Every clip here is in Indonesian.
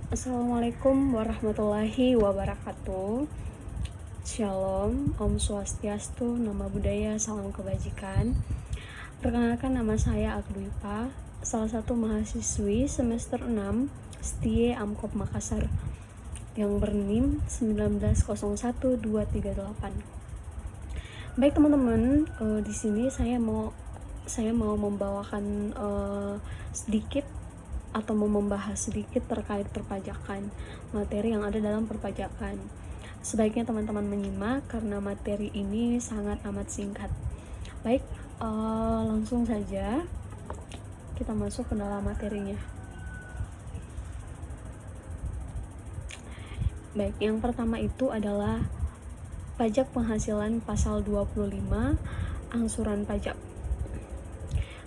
Assalamualaikum warahmatullahi wabarakatuh. Shalom, Om Swastiastu, Nama Budaya, Salam Kebajikan. Perkenalkan, nama saya Agdwipa, salah satu mahasiswi semester 6 STIE Amkop Makassar yang berNIM 1901238. Baik teman-teman, di sini saya mau membawakan sedikit atau mau membahas sedikit terkait perpajakan, materi yang ada dalam perpajakan. Sebaiknya teman-teman menyimak karena materi ini sangat amat singkat. Baik, langsung saja kita masuk ke dalam materinya. Baik, yang pertama itu adalah pajak penghasilan pasal 25, angsuran pajak.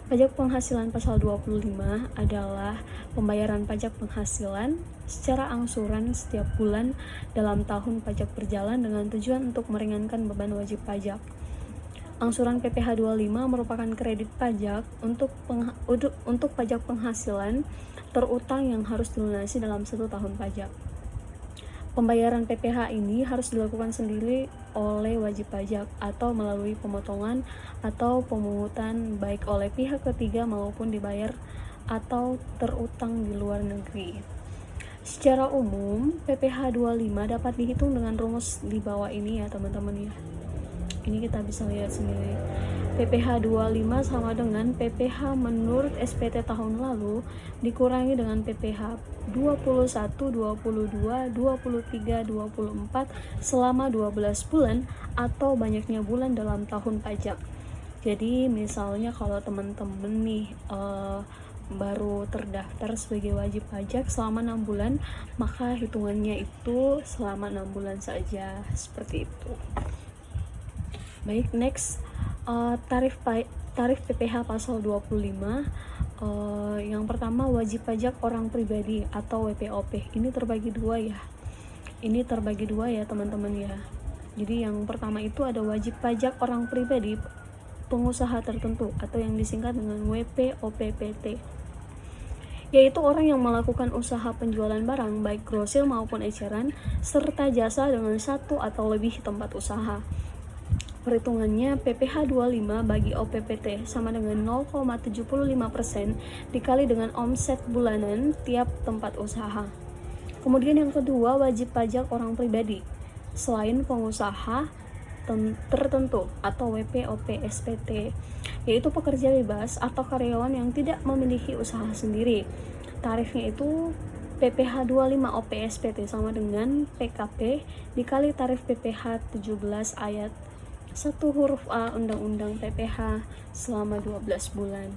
Pajak penghasilan pasal 25 adalah pembayaran pajak penghasilan secara angsuran setiap bulan dalam tahun pajak berjalan dengan tujuan untuk meringankan beban wajib pajak. Angsuran PPh 25 merupakan kredit pajak untuk pajak penghasilan terutang yang harus dilunasi dalam 1 tahun pajak. Pembayaran PPh ini harus dilakukan sendiri oleh wajib pajak atau melalui pemotongan atau pemungutan baik oleh pihak ketiga maupun dibayar atau terutang di luar negeri. Secara umum, PPh 25 dapat dihitung dengan rumus di bawah ini ya teman-teman ya. Ini kita bisa lihat sendiri. PPh 25 sama dengan PPh menurut SPT tahun lalu dikurangi dengan PPh 21, 22, 23, 24 selama 12 bulan atau banyaknya bulan dalam tahun pajak. Jadi misalnya kalau teman-teman nih baru terdaftar sebagai wajib pajak selama 6 bulan, maka hitungannya itu selama 6 bulan saja, seperti itu. Baik, next, tarif PPh pasal 25. Yang pertama, wajib pajak orang pribadi atau WPOP. Ini terbagi dua ya teman-teman ya. Jadi yang pertama itu ada wajib pajak orang pribadi pengusaha tertentu atau yang disingkat dengan WPOPPT, yaitu orang yang melakukan usaha penjualan barang baik grosir maupun eceran serta jasa dengan satu atau lebih tempat usaha. Perhitungannya PPh 25 bagi OPPT sama dengan 0,75% dikali dengan omset bulanan tiap tempat usaha. Kemudian yang kedua, wajib pajak orang pribadi selain pengusaha tertentu atau WPOP-SPT, yaitu pekerja bebas atau karyawan yang tidak memiliki usaha sendiri. Tarifnya itu PPh 25 OP-SPT sama dengan PKP dikali tarif PPh 17 ayat 1 huruf A Undang-Undang PPh selama 12 bulan.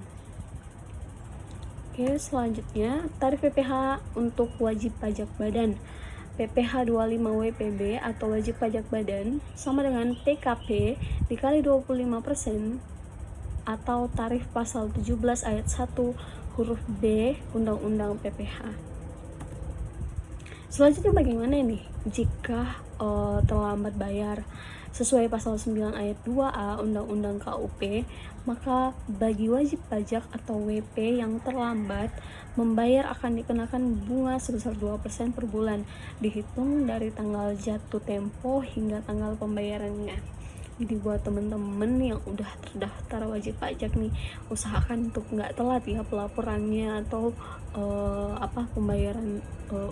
Oke, selanjutnya tarif PPh untuk wajib pajak badan. PPh 25 WPB atau wajib pajak badan sama dengan PKP dikali 25% atau tarif pasal 17 ayat 1 huruf B Undang-Undang PPh. Selanjutnya bagaimana nih jika terlambat bayar? Sesuai pasal 9 ayat 2A Undang-Undang KUP, maka bagi wajib pajak atau WP yang terlambat membayar akan dikenakan bunga sebesar 2% per bulan, dihitung dari tanggal jatuh tempo hingga tanggal pembayarannya. Jadi buat temen-temen yang udah terdaftar wajib pajak nih, usahakan untuk nggak telat ya pelaporannya atau pembayaran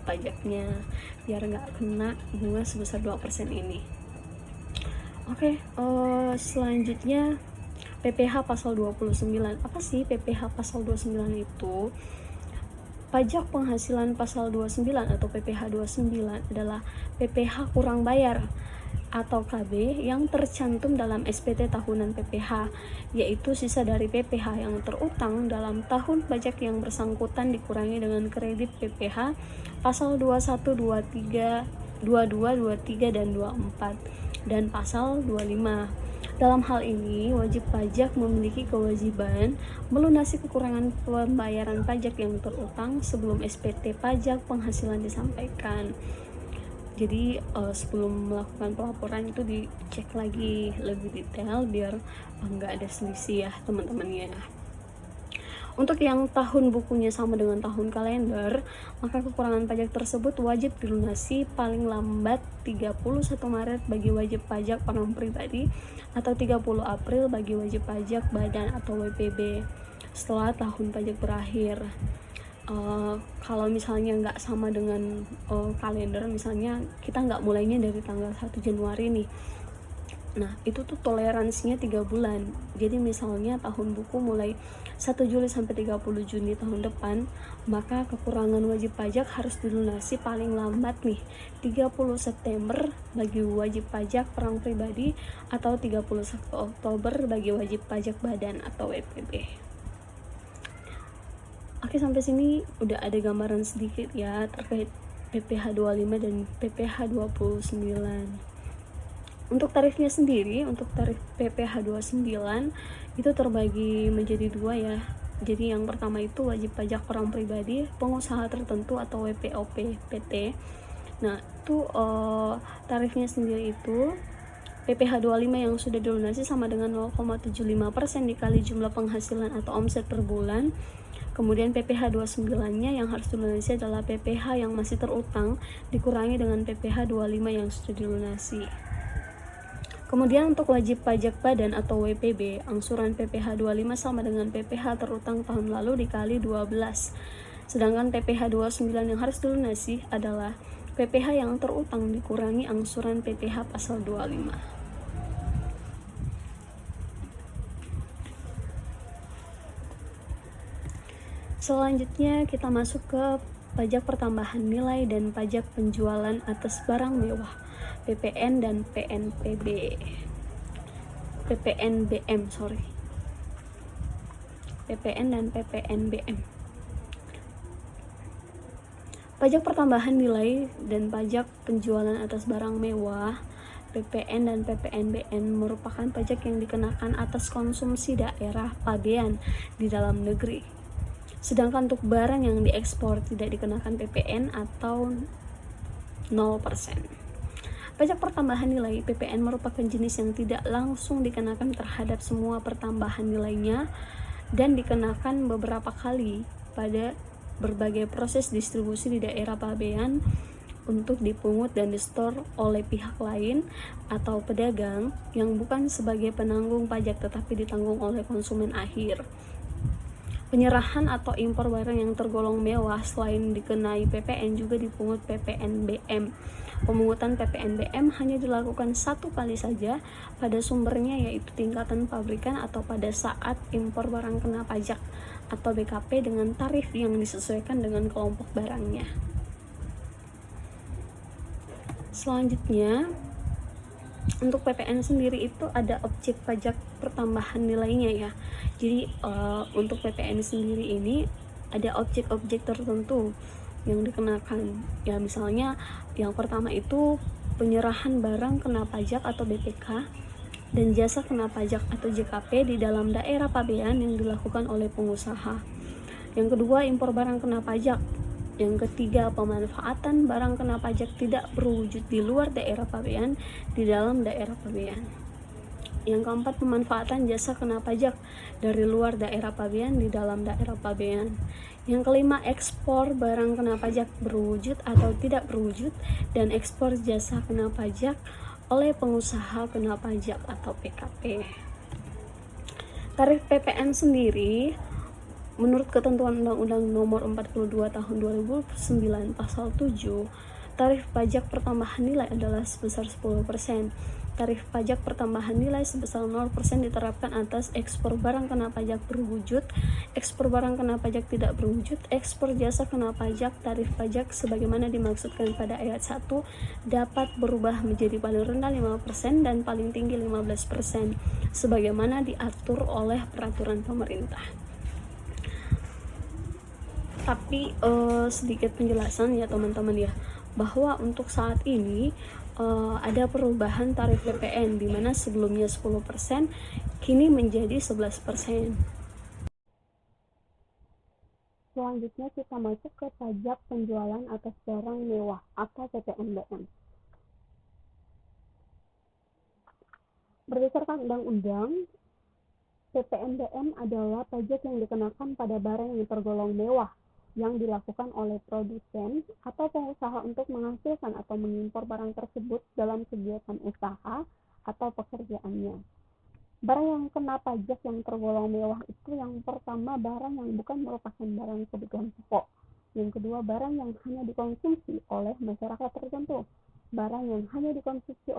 pajaknya, biar nggak kena bunga sebesar 2% ini. Oke, selanjutnya PPh pasal 29. Apa sih PPh pasal 29 itu? Pajak penghasilan pasal 29 atau PPh 29 adalah PPh kurang bayar atau KB yang tercantum dalam SPT tahunan PPh, yaitu sisa dari PPh yang terutang dalam tahun pajak yang bersangkutan dikurangi dengan kredit PPh pasal 21, 23, 22, 23 dan 24 dan pasal 25. Dalam hal ini, wajib pajak memiliki kewajiban melunasi kekurangan pembayaran pajak yang terutang sebelum SPT pajak penghasilan disampaikan. Jadi sebelum melakukan pelaporan itu dicek lagi lebih detail biar nggak ada selisih ya teman-teman ya. Untuk yang tahun bukunya sama dengan tahun kalender, maka kekurangan pajak tersebut wajib dilunasi paling lambat 31 Maret bagi wajib pajak orang pribadi atau 30 April bagi wajib pajak badan atau WPB setelah tahun pajak berakhir. Kalau misalnya nggak sama dengan kalender, misalnya kita nggak mulainya dari tanggal 1 Januari nih, nah itu tuh toleransinya 3 bulan. Jadi misalnya tahun buku mulai 1 Juli sampai 30 Juni tahun depan, maka kekurangan wajib pajak harus dilunasi paling lambat nih 30 September bagi wajib pajak orang pribadi atau 31 Oktober bagi wajib pajak badan atau WPB. Oke, sampai sini udah ada gambaran sedikit ya terkait PPh 25 dan PPh 29. Untuk tarifnya sendiri, untuk tarif PPh 29 itu terbagi menjadi dua ya. Jadi yang pertama itu wajib pajak orang pribadi, pengusaha tertentu atau WPOP PT. Nah, itu tarifnya sendiri itu PPh 25 yang sudah dilunasi sama dengan 0,75% dikali jumlah penghasilan atau omset per bulan. Kemudian PPh 29-nya yang harus dilunasi adalah PPh yang masih terutang dikurangi dengan PPh 25 yang sudah dilunasi. Kemudian untuk wajib pajak badan atau WPB, angsuran PPh 25 sama dengan PPh terutang tahun lalu dikali 12. Sedangkan PPh 29 yang harus dilunasi adalah PPh yang terutang dikurangi angsuran PPh pasal 25. Selanjutnya kita masuk ke pajak pertambahan nilai dan pajak penjualan atas barang mewah. PPN dan PNBM. PPN dan PPNBM. Pajak pertambahan nilai dan pajak penjualan atas barang mewah, PPN dan PPNBM merupakan pajak yang dikenakan atas konsumsi daerah pabean di dalam negeri. Sedangkan untuk barang yang diekspor tidak dikenakan PPN atau 0%. Pajak pertambahan nilai PPN merupakan jenis yang tidak langsung dikenakan terhadap semua pertambahan nilainya dan dikenakan beberapa kali pada berbagai proses distribusi di daerah pabean untuk dipungut dan distor oleh pihak lain atau pedagang yang bukan sebagai penanggung pajak tetapi ditanggung oleh konsumen akhir. Penyerahan atau impor barang yang tergolong mewah selain dikenai PPN juga dipungut PPNBM. Pemungutan PPNBM hanya dilakukan satu kali saja pada sumbernya, yaitu tingkatan pabrikan atau pada saat impor barang kena pajak atau BKP dengan tarif yang disesuaikan dengan kelompok barangnya. Selanjutnya, untuk PPN sendiri itu ada objek pajak pertambahan nilainya ya. Jadi untuk PPN sendiri ini ada objek-objek tertentu yang dikenakan ya, misalnya yang pertama itu penyerahan barang kena pajak atau BPK dan jasa kena pajak atau JKP di dalam daerah pabean yang dilakukan oleh pengusaha. Yang kedua, impor barang kena pajak. Yang ketiga, pemanfaatan barang kena pajak tidak berwujud di luar daerah pabean di dalam daerah pabean. Yang keempat, pemanfaatan jasa kena pajak dari luar daerah pabean di dalam daerah pabean. Yang kelima, ekspor barang kena pajak berwujud atau tidak berwujud dan ekspor jasa kena pajak oleh pengusaha kena pajak atau PKP. Tarif PPN sendiri menurut ketentuan Undang-Undang Nomor 42 Tahun 2009 Pasal 7, tarif pajak pertambahan nilai adalah sebesar 10%. Tarif pajak pertambahan nilai sebesar 0% diterapkan atas ekspor barang kena pajak berwujud, ekspor barang kena pajak tidak berwujud, ekspor jasa kena pajak. Tarif pajak sebagaimana dimaksudkan pada ayat 1 dapat berubah menjadi paling rendah 5% dan paling tinggi 15% sebagaimana diatur oleh peraturan pemerintah. Tapi sedikit penjelasan ya teman-teman ya, bahwa untuk saat ini ada perubahan tarif PPN di mana sebelumnya 10% kini menjadi 11%. Selanjutnya kita masuk ke pajak penjualan atas barang mewah atau PPNBM. Berdasarkan undang-undang PPNBM adalah pajak yang dikenakan pada barang yang tergolong mewah yang dilakukan oleh produsen atau pengusaha untuk menghasilkan atau mengimpor barang tersebut dalam kegiatan usaha atau pekerjaannya. Barang yang kena pajak yang tergolong mewah itu yang pertama barang yang bukan merupakan barang kebutuhan pokok. Yang kedua barang yang hanya dikonsumsi oleh masyarakat tertentu. Barang yang hanya dikonsumsi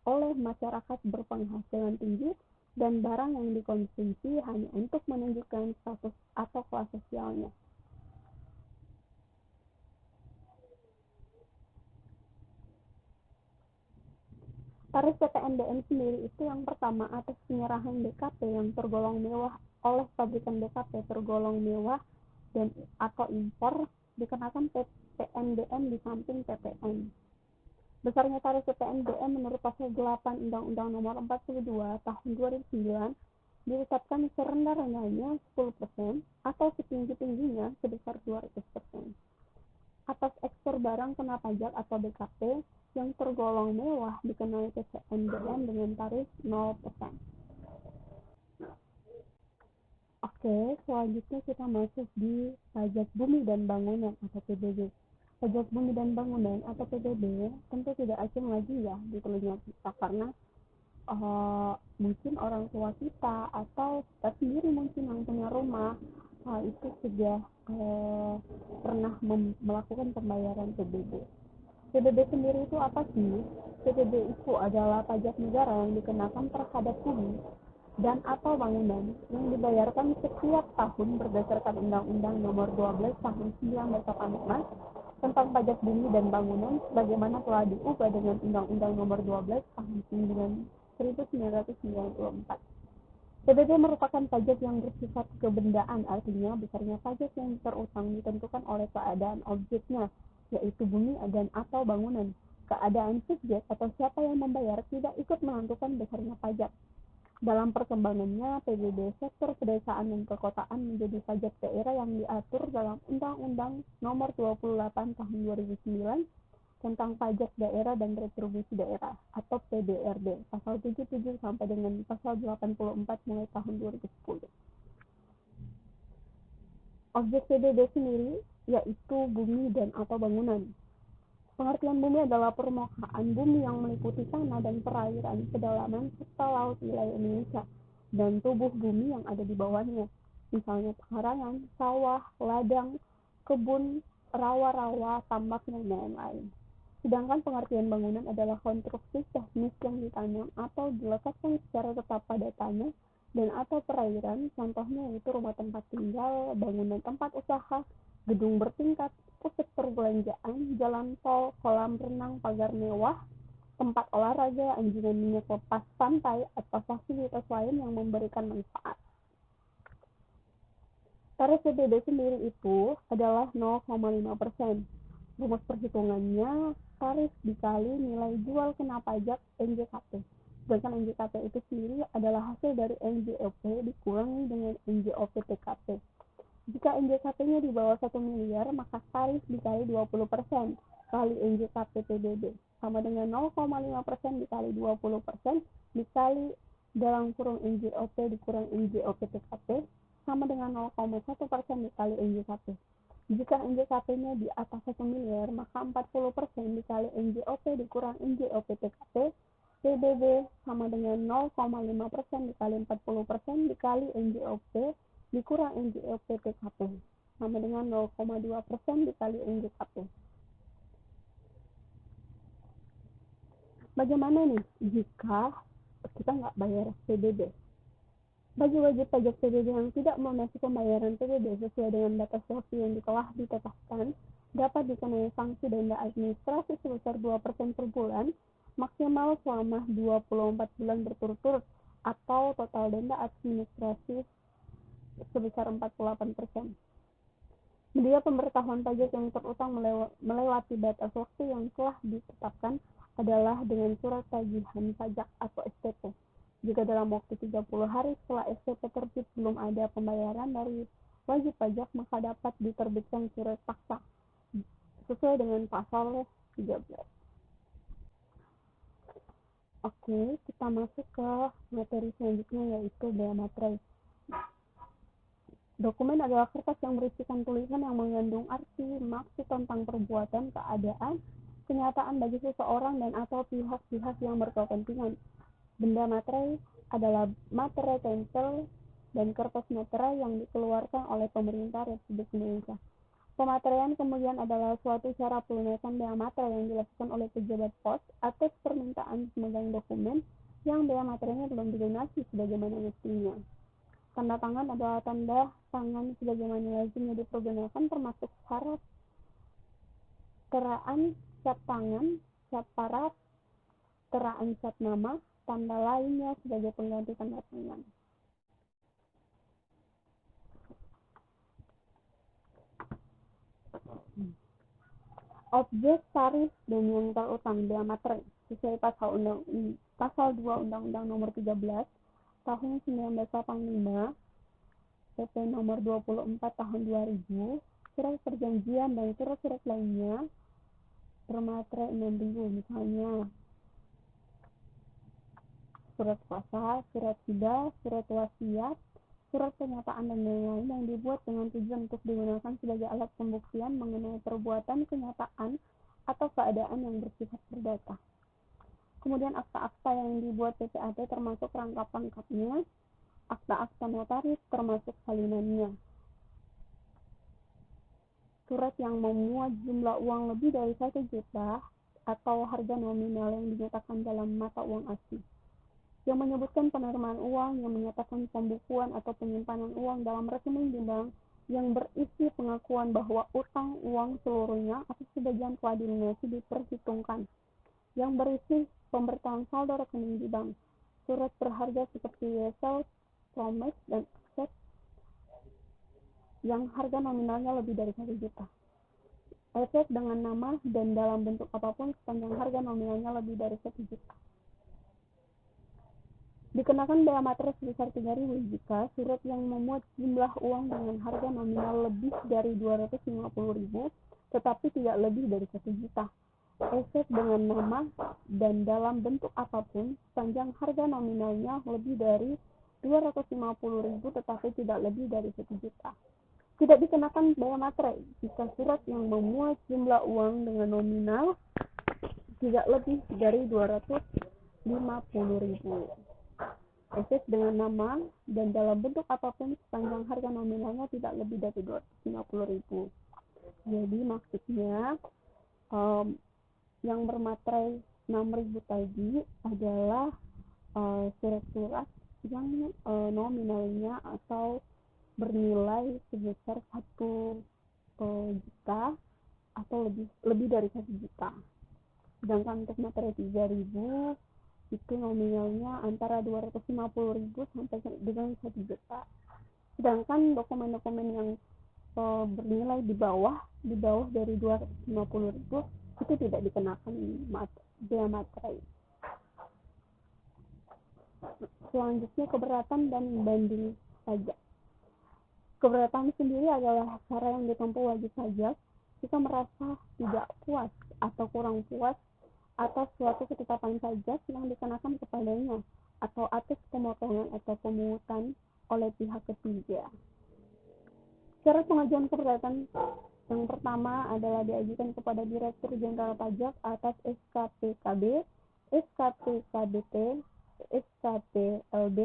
oleh masyarakat berpenghasilan tinggi dan barang yang dikonsumsi hanya untuk menunjukkan status atau kelas sosialnya. Tarif PPNBM sendiri itu yang pertama atas penyerahan BKP yang tergolong mewah oleh pabrikan BKP tergolong mewah dan atau impor dikenakan PPNBM di samping PPN. Besarnya tarif PPNBM menurut Pasal 8 Undang-Undang Nomor 42 Tahun 2009 ditetapkan serendah-rendahnya 10% atau setinggi-tingginya sebesar 200%. Atas ekspor barang kena pajak atau BKP yang tergolong mewah dikenai PPNBM dengan tarif 0%. Oke, selanjutnya kita masuk di pajak bumi dan bangunan atau PBB. Pajak bumi dan bangunan atau PBB tentu tidak asing lagi ya di telinga kita karena mungkin orang tua kita atau kita sendiri mungkin yang punya rumah itu sudah pernah melakukan pembayaran PBB. PBB sendiri itu apa sih? PBB itu adalah pajak negara yang dikenakan terhadap bumi dan atau bangunan yang dibayarkan setiap tahun berdasarkan Undang-Undang Nomor 12 Tahun 1985 tentang pajak bumi dan bangunan sebagaimana telah diubah dengan Undang-Undang Nomor 12 Tahun 1994. PBB merupakan pajak yang bersifat kebendaan, artinya besarnya pajak yang terutang ditentukan oleh keadaan objeknya, yaitu bumi dan atau bangunan. Keadaan subjek atau siapa yang membayar tidak ikut menentukan besarnya pajak. Dalam perkembangannya, PBB sektor pedesaan dan perkotaan menjadi pajak daerah yang diatur dalam Undang-Undang Nomor 28 Tahun 2009 tentang pajak daerah dan retribusi daerah atau PDRD pasal 77 sampai dengan pasal 84 mulai tahun 2010. Objek PBB sendiri yaitu bumi dan atau bangunan. Pengertian bumi adalah permukaan bumi yang meliputi tanah dan perairan, kedalaman serta laut wilayah Indonesia dan tubuh bumi yang ada di bawahnya, misalnya pekarangan, sawah, ladang, kebun, rawa-rawa, tambak, dan lain-lain. Sedangkan pengertian bangunan adalah konstruksi teknis yang ditanam atau diletakkan secara tetap pada tanah dan atau perairan, contohnya yaitu rumah tempat tinggal, bangunan tempat usaha, gedung bertingkat, pusat perbelanjaan, jalan tol, kolam renang, pagar mewah, tempat olahraga, anjungan minyak lepas pantai, atau fasilitas lain yang memberikan manfaat. Tarif PBB sendiri itu adalah 0,5%. Rumus perhitungannya tarif dikali nilai jual kena pajak NJKP. Sedangkan NJKP itu sendiri adalah hasil dari NJOP dikurangi dengan NJOP TKP. Jika NJKP-nya di bawah 1 miliar, maka tarif dikali 20% kali NJKP PBB sama dengan 0,5% dikali 20% dikali dalam kurung NJOP dikurang NJOP TKP sama dengan 0,1% dikali NJKP. Jika NJKP-nya di atas 1 miliar, maka 40% dikali NJOP dikurang NJOP TKP PBB sama dengan 0,5% dikali 40% dikali NJOP dikurang NJOP TKP sama dengan 0,2% dikali NJKP. Bagaimana nih jika kita nggak bayar PBB? Bagi wajib pajak PBB yang tidak melunasi pembayaran PBB sesuai dengan batas waktu yang telah ditetapkan, dapat dikenai sanksi denda administrasi sebesar 2% per bulan, maksimal selama 24 bulan berturut-turut, atau total denda administrasi sebesar 48%. Media pemberitahuan pajak yang terutang melewati batas waktu yang telah ditetapkan adalah dengan surat tagihan pajak atau STP. Jika dalam waktu 30 hari setelah STP terbit belum ada pembayaran dari wajib pajak, maka dapat diterbitkan surat paksa sesuai dengan pasal 13. Oke, kita masuk ke materi selanjutnya yaitu bea materai. Dokumen adalah kertas yang berisikan tulisan yang mengandung arti, maksud tentang perbuatan, keadaan, kenyataan bagi seseorang dan atau pihak-pihak yang berkepentingan. Benda materai adalah materai tempel dan kertas materai yang dikeluarkan oleh pemerintah Republik Indonesia. Pemateraian kemudian adalah suatu cara pelunasan bea materai yang dilakukan oleh pejabat pos atas permintaan pemegang dokumen yang bea materainya belum dilunasi sebagaimana mestinya. Tanda tangan adalah tanda tangan sebagaimana lazimnya dipergunakan, termasuk syarat teraan cap tangan, cap parat, teraan cap nama, tanda lainnya sebagai pengganti tanda tangan. Objek, tarif, dan yang terutang bea materai sesuai pasal 2 Undang-Undang Nomor 13 Tahun 1985, PP Nomor 24 Tahun 2000, surat perjanjian dan surat-surat lainnya bermaterai 6.000, misalnya surat kuasa, surat hibah, surat wasiat, surat pernyataan dan lain-lain yang dibuat dengan tujuan untuk digunakan sebagai alat pembuktian mengenai perbuatan, kenyataan, atau keadaan yang bersifat perdata. Kemudian akta-akta yang dibuat PPAT termasuk rangkap-rangkapnya, akta-akta notaris termasuk salinannya. Surat yang memuat jumlah uang lebih dari 1 juta atau harga nominal yang dinyatakan dalam mata uang asli, yang menyebutkan penerimaan uang, yang menyatakan pembukuan atau penyimpanan uang dalam rekening di bank, yang berisi pengakuan bahwa utang uang seluruhnya atau sebagian telah dilunasi diperhitungkan, yang berisi pemberitaan saldo rekening di bank, surat berharga seperti wesel, promes, dan aset yang harga nominalnya lebih dari 1 juta. Aset dengan nama dan dalam bentuk apapun sepanjang harga nominalnya lebih dari 1 juta. Dikenakan bea materai sebesar 3.000 jika surat yang memuat jumlah uang dengan harga nominal lebih dari 250.000 tetapi tidak lebih dari 1 juta. Aset dengan nama dan dalam bentuk apapun sepanjang harga nominalnya lebih dari 250.000 tetapi tidak lebih dari 1 juta. Tidak dikenakan bea materai jika surat yang memuat jumlah uang dengan nominal tidak lebih dari 250.000. Aset dengan nama dan dalam bentuk apapun sepanjang harga nominalnya tidak lebih dari 250.000. Jadi maksudnya yang bermaterai 6.000 tadi adalah surat-surat yang nominalnya atau bernilai sebesar 1 juta atau lebih dari 1 juta. Sedangkan untuk materai 3.000 itu nominalnya antara 250.000 sampai dengan 1 juta. Sedangkan dokumen-dokumen yang bernilai di bawah dari 250.000 itu tidak dikenakan bea materai. Selanjutnya keberatan dan banding pajak. Keberatan sendiri adalah cara yang ditempuh wajib pajak jika merasa tidak puas atau kurang puas atas suatu ketetapan pajak yang dikenakan kepadanya atau atas pemotongan atau pemungutan oleh pihak ketiga. Syarat pengajuan keberatan yang pertama adalah diajukan kepada Direktur Jenderal Pajak atas SKPKB, SKPKBT, SKPLB,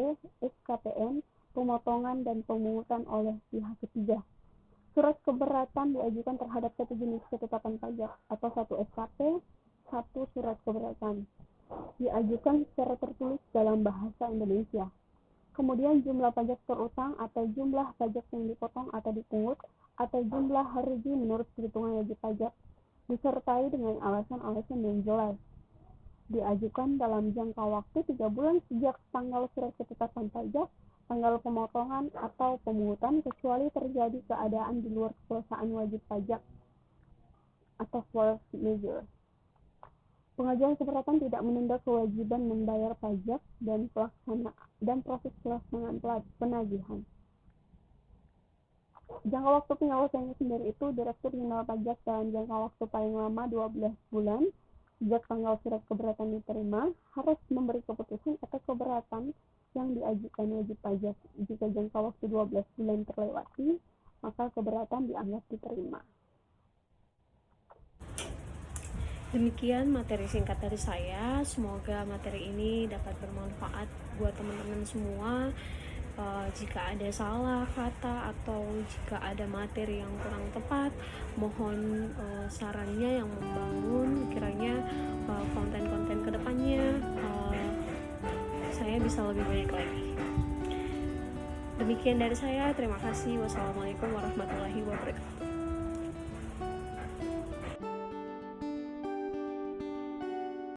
SKPN, pemotongan dan pemungutan oleh pihak ketiga. Surat keberatan diajukan terhadap satu jenis ketetapan pajak atau satu SKP, satu surat keberatan diajukan secara tertulis dalam bahasa Indonesia. Kemudian jumlah pajak terutang atau jumlah pajak yang dipotong atau dipungut atau jumlah rugi menurut perhitungan wajib pajak disertai dengan alasan-alasan yang jelas. Diajukan dalam jangka waktu 3 bulan sejak tanggal surat ketetapan pajak, tanggal pemotongan atau pemungutan kecuali terjadi keadaan di luar kekuasaan wajib pajak atau force majeure. Pengajuan keberatan tidak menunda kewajiban membayar pajak dan proses pelaksanaan penagihan. Jangka waktu penyelesaiannya sendiri itu Direktur Jenderal Pajak dalam jangka waktu paling lama 12 bulan sejak tanggal surat keberatan diterima harus memberi keputusan atau keberatan yang diajukan wajib pajak. Jika jangka waktu 12 bulan terlewati, maka keberatan dianggap diterima. Demikian materi singkat dari saya. Semoga materi ini dapat bermanfaat buat teman-teman semua. Jika ada salah kata atau jika ada materi yang kurang tepat, mohon sarannya yang membangun. Kiranya konten-konten kedepannya saya bisa lebih baik lagi. Demikian dari saya. Terima kasih. Wassalamualaikum warahmatullahi wabarakatuh.